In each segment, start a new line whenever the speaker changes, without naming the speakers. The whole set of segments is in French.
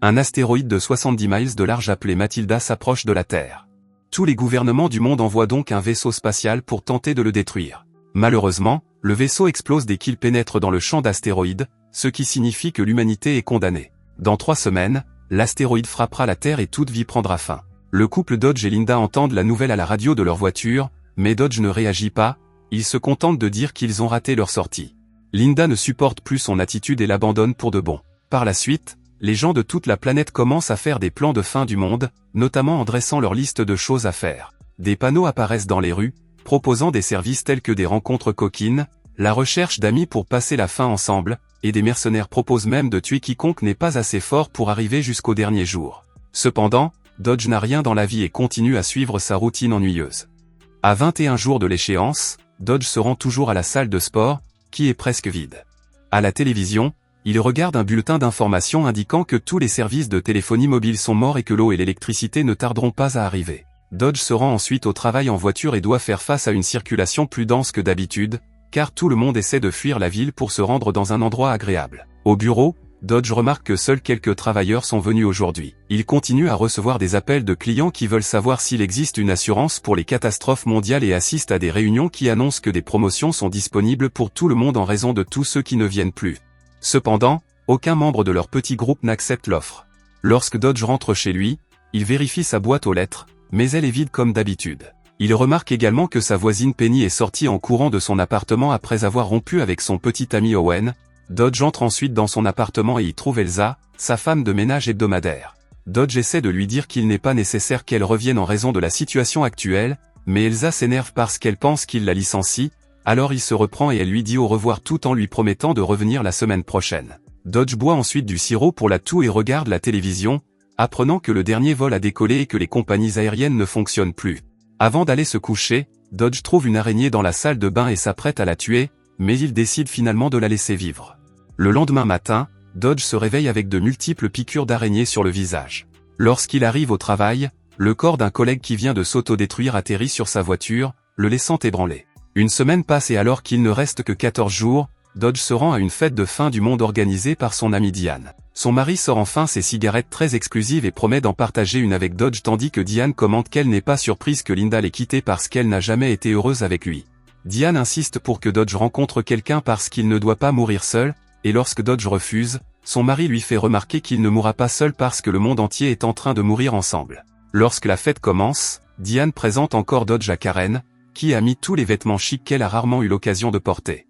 Un astéroïde de 70 miles de large appelé Matilda s'approche de la Terre. Tous les gouvernements du monde envoient donc un vaisseau spatial pour tenter de le détruire. Malheureusement, le vaisseau explose dès qu'il pénètre dans le champ d'astéroïdes, ce qui signifie que l'humanité est condamnée. Dans 3 semaines, l'astéroïde frappera la Terre et toute vie prendra fin. Le couple Dodge et Linda entendent la nouvelle à la radio de leur voiture, mais Dodge ne réagit pas, il se contente de dire qu'ils ont raté leur sortie. Linda ne supporte plus son attitude et l'abandonne pour de bon. Par la suite, les gens de toute la planète commencent à faire des plans de fin du monde, notamment en dressant leur liste de choses à faire. Des panneaux apparaissent dans les rues, proposant des services tels que des rencontres coquines, la recherche d'amis pour passer la fin ensemble, et des mercenaires proposent même de tuer quiconque n'est pas assez fort pour arriver jusqu'au dernier jour. Cependant, Dodge n'a rien dans la vie et continue à suivre sa routine ennuyeuse. À 21 jours de l'échéance, Dodge se rend toujours à la salle de sport, qui est presque vide. À la télévision, il regarde un bulletin d'information indiquant que tous les services de téléphonie mobile sont morts et que l'eau et l'électricité ne tarderont pas à arriver. Dodge se rend ensuite au travail en voiture et doit faire face à une circulation plus dense que d'habitude, car tout le monde essaie de fuir la ville pour se rendre dans un endroit agréable. Au bureau, Dodge remarque que seuls quelques travailleurs sont venus aujourd'hui. Il continue à recevoir des appels de clients qui veulent savoir s'il existe une assurance pour les catastrophes mondiales et assiste à des réunions qui annoncent que des promotions sont disponibles pour tout le monde en raison de tous ceux qui ne viennent plus. Cependant, aucun membre de leur petit groupe n'accepte l'offre. Lorsque Dodge rentre chez lui, il vérifie sa boîte aux lettres, mais elle est vide comme d'habitude. Il remarque également que sa voisine Penny est sortie en courant de son appartement après avoir rompu avec son petit ami Owen. Dodge entre ensuite dans son appartement et y trouve Elsa, sa femme de ménage hebdomadaire. Dodge essaie de lui dire qu'il n'est pas nécessaire qu'elle revienne en raison de la situation actuelle, mais Elsa s'énerve parce qu'elle pense qu'il la licencie, alors il se reprend et elle lui dit au revoir tout en lui promettant de revenir la semaine prochaine. Dodge boit ensuite du sirop pour la toux et regarde la télévision, apprenant que le dernier vol a décollé et que les compagnies aériennes ne fonctionnent plus. Avant d'aller se coucher, Dodge trouve une araignée dans la salle de bain et s'apprête à la tuer, mais il décide finalement de la laisser vivre. Le lendemain matin, Dodge se réveille avec de multiples piqûres d'araignées sur le visage. Lorsqu'il arrive au travail, le corps d'un collègue qui vient de s'autodétruire atterrit sur sa voiture, le laissant ébranlé. Une semaine passe et alors qu'il ne reste que 14 jours, Dodge se rend à une fête de fin du monde organisée par son amie Diane. Son mari sort enfin ses cigarettes très exclusives et promet d'en partager une avec Dodge tandis que Diane commente qu'elle n'est pas surprise que Linda l'ait quitté parce qu'elle n'a jamais été heureuse avec lui. Diane insiste pour que Dodge rencontre quelqu'un parce qu'il ne doit pas mourir seul, et lorsque Dodge refuse, son mari lui fait remarquer qu'il ne mourra pas seul parce que le monde entier est en train de mourir ensemble. Lorsque la fête commence, Diane présente encore Dodge à Karen, qui a mis tous les vêtements chics qu'elle a rarement eu l'occasion de porter.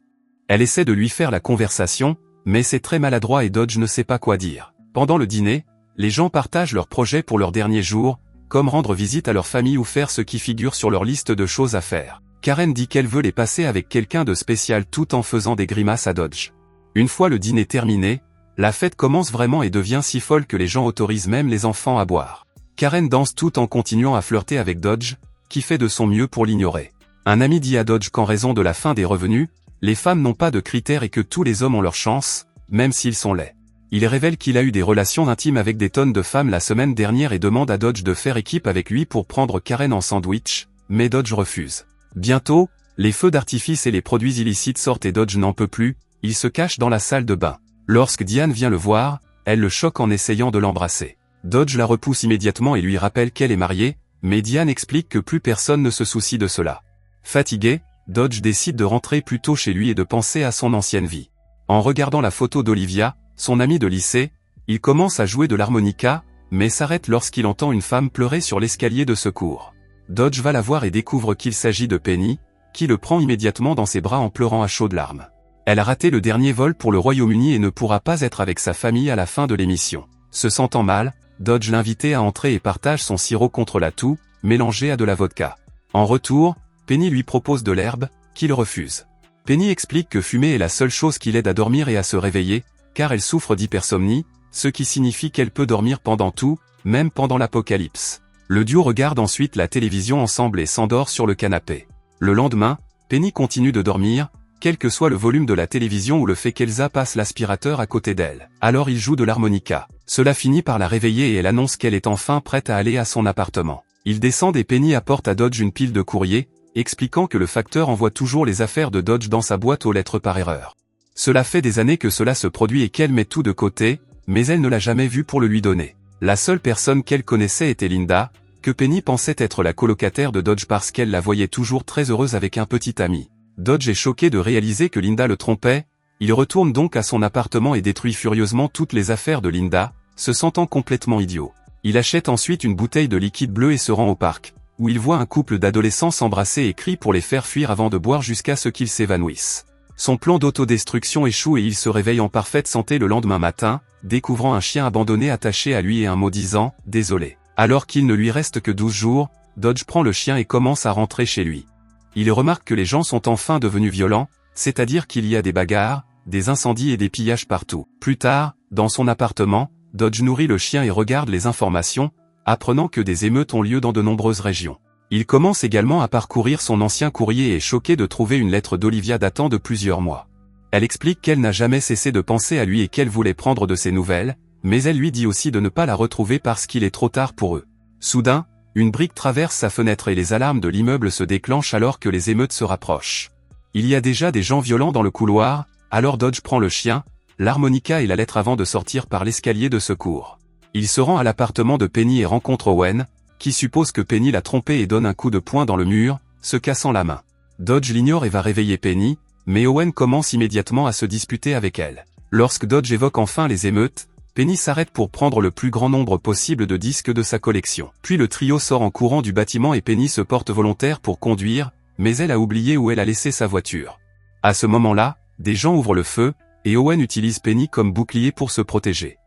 Elle essaie de lui faire la conversation, mais c'est très maladroit et Dodge ne sait pas quoi dire. Pendant le dîner, les gens partagent leurs projets pour leur dernier jour, comme rendre visite à leur famille ou faire ce qui figure sur leur liste de choses à faire. Karen dit qu'elle veut les passer avec quelqu'un de spécial tout en faisant des grimaces à Dodge. Une fois le dîner terminé, la fête commence vraiment et devient si folle que les gens autorisent même les enfants à boire. Karen danse tout en continuant à flirter avec Dodge, qui fait de son mieux pour l'ignorer. Un ami dit à Dodge qu'en raison de la fin des revenus, les femmes n'ont pas de critères et que tous les hommes ont leur chance, même s'ils sont laids. Il révèle qu'il a eu des relations intimes avec des tonnes de femmes la semaine dernière et demande à Dodge de faire équipe avec lui pour prendre Karen en sandwich, mais Dodge refuse. Bientôt, les feux d'artifice et les produits illicites sortent et Dodge n'en peut plus, il se cache dans la salle de bain. Lorsque Diane vient le voir, elle le choque en essayant de l'embrasser. Dodge la repousse immédiatement et lui rappelle qu'elle est mariée, mais Diane explique que plus personne ne se soucie de cela. Fatigué, Dodge décide de rentrer plus tôt chez lui et de penser à son ancienne vie. En regardant la photo d'Olivia, son amie de lycée, il commence à jouer de l'harmonica, mais s'arrête lorsqu'il entend une femme pleurer sur l'escalier de secours. Dodge va la voir et découvre qu'il s'agit de Penny, qui le prend immédiatement dans ses bras en pleurant à chaudes larmes. Elle a raté le dernier vol pour le Royaume-Uni et ne pourra pas être avec sa famille à la fin de l'émission. Se sentant mal, Dodge l'invite à entrer et partage son sirop contre la toux, mélangé à de la vodka. En retour, Penny lui propose de l'herbe, qu'il refuse. Penny explique que fumer est la seule chose qui l'aide à dormir et à se réveiller, car elle souffre d'hypersomnie, ce qui signifie qu'elle peut dormir pendant tout, même pendant l'apocalypse. Le duo regarde ensuite la télévision ensemble et s'endort sur le canapé. Le lendemain, Penny continue de dormir, quel que soit le volume de la télévision ou le fait qu'Elsa passe l'aspirateur à côté d'elle. Alors il joue de l'harmonica. Cela finit par la réveiller et elle annonce qu'elle est enfin prête à aller à son appartement. Ils descendent et Penny apporte à Dodge une pile de courrier, expliquant que le facteur envoie toujours les affaires de Dodge dans sa boîte aux lettres par erreur. Cela fait des années que cela se produit et qu'elle met tout de côté, mais elle ne l'a jamais vu pour le lui donner. La seule personne qu'elle connaissait était Linda, que Penny pensait être la colocataire de Dodge parce qu'elle la voyait toujours très heureuse avec un petit ami. Dodge est choqué de réaliser que Linda le trompait, il retourne donc à son appartement et détruit furieusement toutes les affaires de Linda, se sentant complètement idiot. Il achète ensuite une bouteille de liquide bleu et se rend au parc, où il voit un couple d'adolescents s'embrasser et crie pour les faire fuir avant de boire jusqu'à ce qu'ils s'évanouissent. Son plan d'autodestruction échoue et il se réveille en parfaite santé le lendemain matin, découvrant un chien abandonné attaché à lui et un mot disant « Désolé ». Alors qu'il ne lui reste que 12 jours, Dodge prend le chien et commence à rentrer chez lui. Il remarque que les gens sont enfin devenus violents, c'est-à-dire qu'il y a des bagarres, des incendies et des pillages partout. Plus tard, dans son appartement, Dodge nourrit le chien et regarde les informations, apprenant que des émeutes ont lieu dans de nombreuses régions. Il commence également à parcourir son ancien courrier et est choqué de trouver une lettre d'Olivia datant de plusieurs mois. Elle explique qu'elle n'a jamais cessé de penser à lui et qu'elle voulait prendre de ses nouvelles, mais elle lui dit aussi de ne pas la retrouver parce qu'il est trop tard pour eux. Soudain, une brique traverse sa fenêtre et les alarmes de l'immeuble se déclenchent alors que les émeutes se rapprochent. Il y a déjà des gens violents dans le couloir, alors Dodge prend le chien, l'harmonica et la lettre avant de sortir par l'escalier de secours. Il se rend à l'appartement de Penny et rencontre Owen, qui suppose que Penny l'a trompé et donne un coup de poing dans le mur, se cassant la main. Dodge l'ignore et va réveiller Penny, mais Owen commence immédiatement à se disputer avec elle. Lorsque Dodge évoque enfin les émeutes, Penny s'arrête pour prendre le plus grand nombre possible de disques de sa collection. Puis le trio sort en courant du bâtiment et Penny se porte volontaire pour conduire, mais elle a oublié où elle a laissé sa voiture. À ce moment-là, des gens ouvrent le feu, et Owen utilise Penny comme bouclier pour se protéger.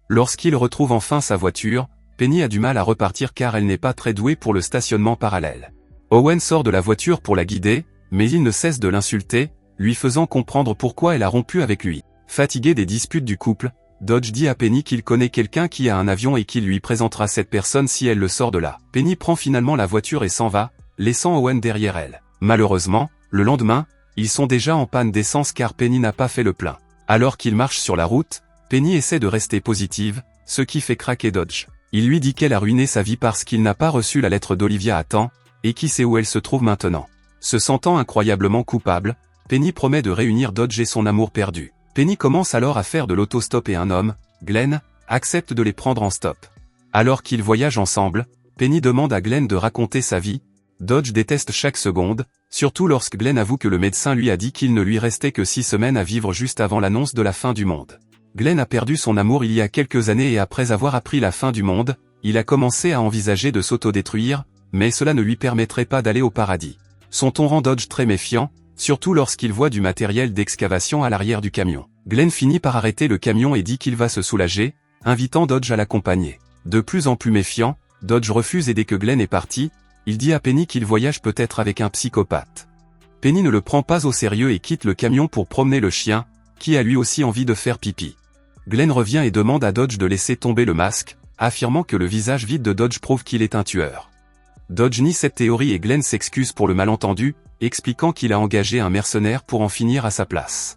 Lorsqu'il retrouve enfin sa voiture, Penny a du mal à repartir car elle n'est pas très douée pour le stationnement parallèle. Owen sort de la voiture pour la guider, mais il ne cesse de l'insulter, lui faisant comprendre pourquoi elle a rompu avec lui. Fatigué des disputes du couple, Dodge dit à Penny qu'il connaît quelqu'un qui a un avion et qu'il lui présentera cette personne si elle le sort de là. Penny prend finalement la voiture et s'en va, laissant Owen derrière elle. Malheureusement, le lendemain, ils sont déjà en panne d'essence car Penny n'a pas fait le plein. Alors qu'ils marchent sur la route, Penny essaie de rester positive, ce qui fait craquer Dodge. Il lui dit qu'elle a ruiné sa vie parce qu'il n'a pas reçu la lettre d'Olivia à temps, et qui sait où elle se trouve maintenant. Se sentant incroyablement coupable, Penny promet de réunir Dodge et son amour perdu. Penny commence alors à faire de l'autostop et un homme, Glenn, accepte de les prendre en stop. Alors qu'ils voyagent ensemble, Penny demande à Glenn de raconter sa vie. Dodge déteste chaque seconde, surtout lorsque Glenn avoue que le médecin lui a dit qu'il ne lui restait que 6 semaines à vivre juste avant l'annonce de la fin du monde. Glenn a perdu son amour il y a quelques années et après avoir appris la fin du monde, il a commencé à envisager de s'autodétruire, mais cela ne lui permettrait pas d'aller au paradis. Son ton rend Dodge très méfiant, surtout lorsqu'il voit du matériel d'excavation à l'arrière du camion. Glenn finit par arrêter le camion et dit qu'il va se soulager, invitant Dodge à l'accompagner. De plus en plus méfiant, Dodge refuse et dès que Glenn est parti, il dit à Penny qu'il voyage peut-être avec un psychopathe. Penny ne le prend pas au sérieux et quitte le camion pour promener le chien, qui a lui aussi envie de faire pipi. Glenn revient et demande à Dodge de laisser tomber le masque, affirmant que le visage vide de Dodge prouve qu'il est un tueur. Dodge nie cette théorie et Glenn s'excuse pour le malentendu, expliquant qu'il a engagé un mercenaire pour en finir à sa place.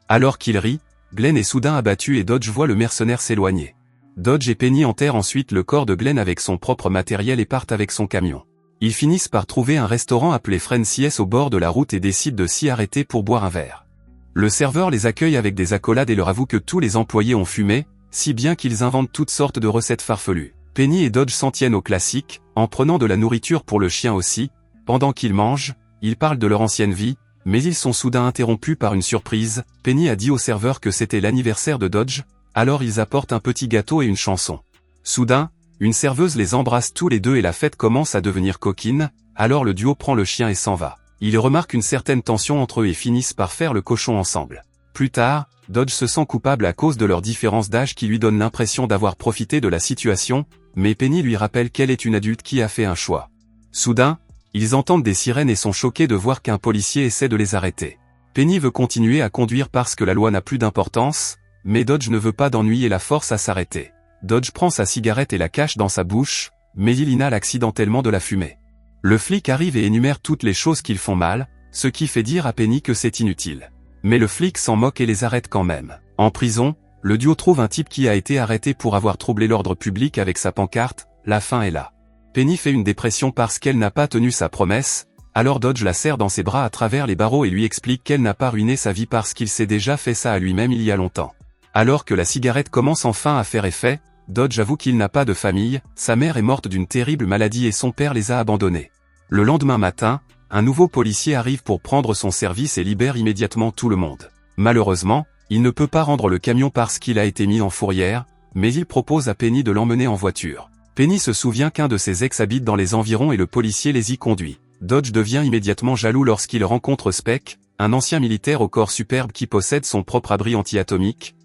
Alors qu'il rit, Glenn est soudain abattu et Dodge voit le mercenaire s'éloigner. Dodge et Penny enterrent ensuite le corps de Glenn avec son propre matériel et partent avec son camion. Ils finissent par trouver un restaurant appelé Frenzy's au bord de la route et décident de s'y arrêter pour boire un verre. Le serveur les accueille avec des accolades et leur avoue que tous les employés ont fumé, si bien qu'ils inventent toutes sortes de recettes farfelues. Penny et Dodge s'en tiennent au classique, en prenant de la nourriture pour le chien aussi. Pendant qu'ils mangent, ils parlent de leur ancienne vie, mais ils sont soudain interrompus par une surprise. Penny a dit au serveur que c'était l'anniversaire de Dodge, alors ils apportent un petit gâteau et une chanson. Soudain, une serveuse les embrasse tous les deux et la fête commence à devenir coquine, alors le duo prend le chien et s'en va. Ils remarquent une certaine tension entre eux et finissent par faire le cochon ensemble. Plus tard, Dodge se sent coupable à cause de leur différence d'âge qui lui donne l'impression d'avoir profité de la situation, mais Penny lui rappelle qu'elle est une adulte qui a fait un choix. Soudain, ils entendent des sirènes et sont choqués de voir qu'un policier essaie de les arrêter. Penny veut continuer à conduire parce que la loi n'a plus d'importance, mais Dodge ne veut pas d'ennui et la force à s'arrêter. Dodge prend sa cigarette et la cache dans sa bouche, mais il inhale accidentellement de la fumée. Le flic arrive et énumère toutes les choses qu'ils font mal, ce qui fait dire à Penny que c'est inutile. Mais le flic s'en moque et les arrête quand même. En prison, le duo trouve un type qui a été arrêté pour avoir troublé l'ordre public avec sa pancarte « La fin est là ». Penny fait une dépression parce qu'elle n'a pas tenu sa promesse, alors Dodge la serre dans ses bras à travers les barreaux et lui explique qu'elle n'a pas ruiné sa vie parce qu'il s'est déjà fait ça à lui-même il y a longtemps. Alors que la cigarette commence enfin à faire effet, Dodge avoue qu'il n'a pas de famille, sa mère est morte d'une terrible maladie et son père les a abandonnés. Le lendemain matin, un nouveau policier arrive pour prendre son service et libère immédiatement tout le monde. Malheureusement, il ne peut pas rendre le camion parce qu'il a été mis en fourrière, mais il propose à Penny de l'emmener en voiture. Penny se souvient qu'un de ses ex habite dans les environs et le policier les y conduit. Dodge devient immédiatement jaloux lorsqu'il rencontre Speck, un ancien militaire au corps superbe qui possède son propre abri anti-atomique.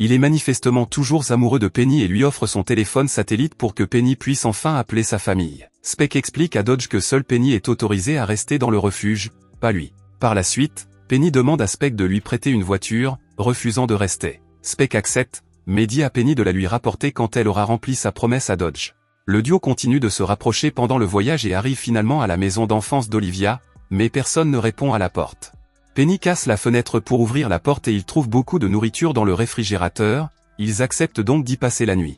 Il est manifestement toujours amoureux de Penny et lui offre son téléphone satellite pour que Penny puisse enfin appeler sa famille. Speck explique à Dodge que seule Penny est autorisée à rester dans le refuge, pas lui. Par la suite, Penny demande à Speck de lui prêter une voiture, refusant de rester. Speck accepte, mais dit à Penny de la lui rapporter quand elle aura rempli sa promesse à Dodge. Le duo continue de se rapprocher pendant le voyage et arrive finalement à la maison d'enfance d'Olivia, mais personne ne répond à la porte. Penny casse la fenêtre pour ouvrir la porte et ils trouvent beaucoup de nourriture dans le réfrigérateur, ils acceptent donc d'y passer la nuit.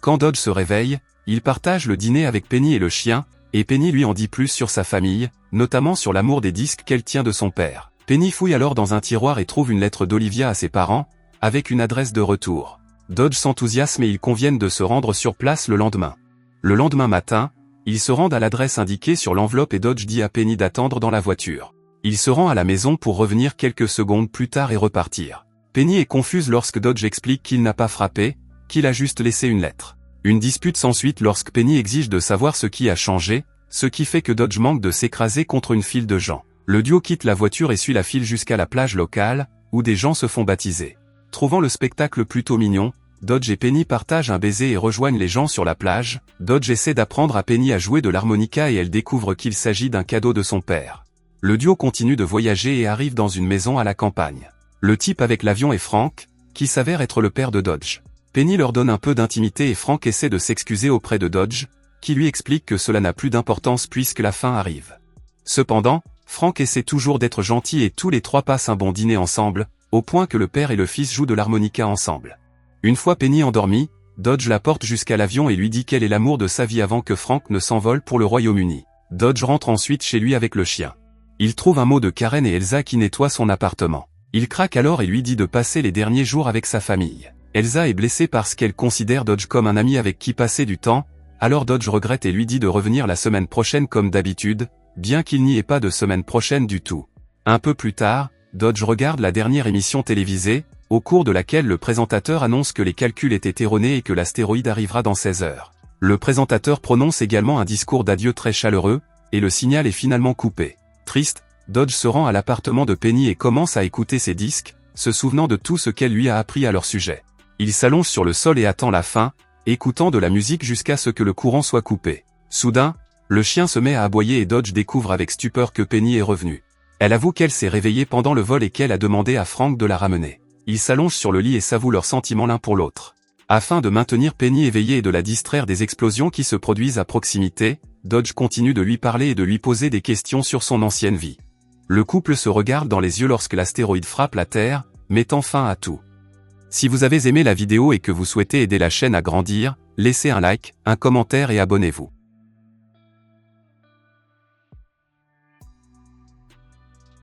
Quand Dodge se réveille, il partage le dîner avec Penny et le chien, et Penny lui en dit plus sur sa famille, notamment sur l'amour des disques qu'elle tient de son père. Penny fouille alors dans un tiroir et trouve une lettre d'Olivia à ses parents, avec une adresse de retour. Dodge s'enthousiasme et ils conviennent de se rendre sur place le lendemain. Le lendemain matin, ils se rendent à l'adresse indiquée sur l'enveloppe et Dodge dit à Penny d'attendre dans la voiture. Il se rend à la maison pour revenir quelques secondes plus tard et repartir. Penny est confuse lorsque Dodge explique qu'il n'a pas frappé, qu'il a juste laissé une lettre. Une dispute s'ensuit lorsque Penny exige de savoir ce qui a changé, ce qui fait que Dodge manque de s'écraser contre une file de gens. Le duo quitte la voiture et suit la file jusqu'à la plage locale, où des gens se font baptiser. Trouvant le spectacle plutôt mignon, Dodge et Penny partagent un baiser et rejoignent les gens sur la plage. Dodge essaie d'apprendre à Penny à jouer de l'harmonica et elle découvre qu'il s'agit d'un cadeau de son père. Le duo continue de voyager et arrive dans une maison à la campagne. Le type avec l'avion est Frank, qui s'avère être le père de Dodge. Penny leur donne un peu d'intimité et Frank essaie de s'excuser auprès de Dodge, qui lui explique que cela n'a plus d'importance puisque la fin arrive. Cependant, Frank essaie toujours d'être gentil et tous les trois passent un bon dîner ensemble, au point que le père et le fils jouent de l'harmonica ensemble. Une fois Penny endormie, Dodge la porte jusqu'à l'avion et lui dit qu'elle est l'amour de sa vie avant que Frank ne s'envole pour le Royaume-Uni. Dodge rentre ensuite chez lui avec le chien. Il trouve un mot de Karen et Elsa qui nettoient son appartement. Il craque alors et lui dit de passer les derniers jours avec sa famille. Elsa est blessée parce qu'elle considère Dodge comme un ami avec qui passer du temps, alors Dodge regrette et lui dit de revenir la semaine prochaine comme d'habitude, bien qu'il n'y ait pas de semaine prochaine du tout. Un peu plus tard, Dodge regarde la dernière émission télévisée, au cours de laquelle le présentateur annonce que les calculs étaient erronés et que l'astéroïde arrivera dans 16 heures. Le présentateur prononce également un discours d'adieu très chaleureux, et le signal est finalement coupé. Triste, Dodge se rend à l'appartement de Penny et commence à écouter ses disques, se souvenant de tout ce qu'elle lui a appris à leur sujet. Il s'allonge sur le sol et attend la fin, écoutant de la musique jusqu'à ce que le courant soit coupé. Soudain, le chien se met à aboyer et Dodge découvre avec stupeur que Penny est revenue. Elle avoue qu'elle s'est réveillée pendant le vol et qu'elle a demandé à Frank de la ramener. Ils s'allongent sur le lit et s'avouent leurs sentiments l'un pour l'autre. Afin de maintenir Penny éveillée et de la distraire des explosions qui se produisent à proximité, Dodge continue de lui parler et de lui poser des questions sur son ancienne vie. Le couple se regarde dans les yeux lorsque l'astéroïde frappe la Terre, mettant fin à tout. Si vous avez aimé la vidéo et que vous souhaitez aider la chaîne à grandir, laissez un like, un commentaire et abonnez-vous.